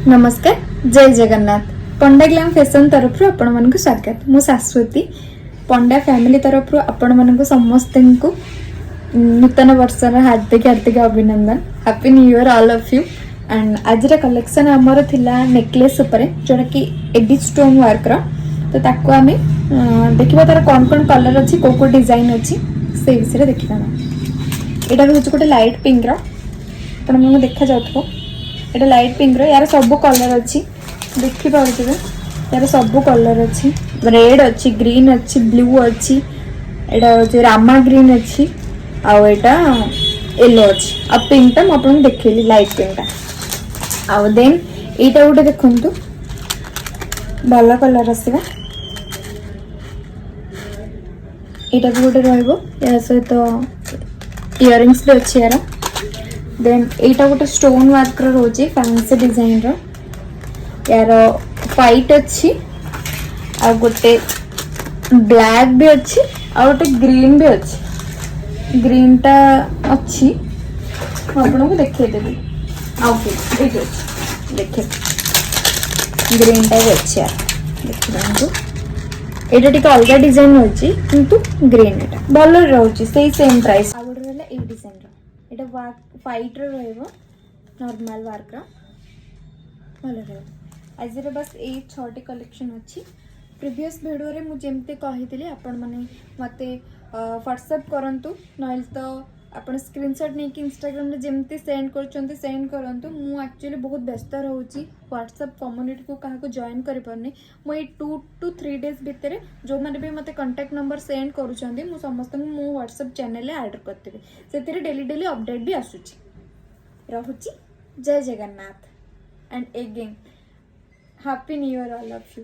नमस्कार जय जगन्नाथ पंडा ग्लाम फैशन तरफ आपण मन को स्वागत मु शाश्वती पंडा फैमिली तरफ आपण मन को समस्त को नूतन वर्षर हार्दिक हार्दिक अभिनंदन happy new year all of you and आज कलेक्शन आमर थिला नेकलेस ऊपर जोटा कि एडी स्टोन वर्क रो तो ताको आमे देखिबा तार कोन कोन कलर अछि को डिजाइन अछि से विषय देखिबा एटा भी गोटे लाइट पिंक रो आपण मन देखा जाउथबो एटा लाइट पिंक रो यार सब कलर अच्छी देखि पाउथिबे यार सब कलर अच्छी रेड अच्छी ग्रीन अच्छी ब्लू अच्छी एटा जे रामा ग्रीन अच्छी आ एटा येलो अच्छी आ पिंक टा आपण देखैली लाइट पिंक टा आ देन एटा गोटे देखंतु भलो कलर आसीबा एटा भी गोटे रहइबो या सहित इयरिंग्स भी अच्छी यार देन एटा गोटे स्टोन वर्क रोचे फैंसी डिजाइन रो यार व्हाइट अच्छी आ गोटे ब्लैक भी अच्छी आ गोटे ग्रीन भी अच्छी ग्रीन टा अच्छी आपन को देखै देबी ओके एट अच्छी देखे ग्रीन टा भी अच्छी यार देखिबंतु एटा टिक अलग डिजाइन होची किंतु ग्रीन एटा भलो रहउची सेम प्राइस आ गोटे रहला ए डिजाइन रो एटा व्हाइट रो रहइबो नॉर्मल वर्क रो भलो रहइबो आज रे बस ए 6टी कलेक्शन अछि प्रीवियस वीडियो रे मु जेमते कहितली आपण माने मते व्हाट्सएप करंतु नइल तो आपण स्क्रीनशॉट नै कि इंस्टाग्राम रे जेमते सेंड करचंती सेंड करंतु मु एक्चुअली बहुत व्यस्त रहउची व्हाट्सएप कम्युनिटी को काहा को जॉइन करि परनी मु 2 to 3 डेज भितरे जो माने भी मते कांटेक्ट नंबर सेंड करूचंती मु समस्त मु व्हाट्सएप चैनल रे ऐड करतेबे सेतिरे डेली अपडेट भी आसुची रहउची जय Jagannath and again happy new year all of you.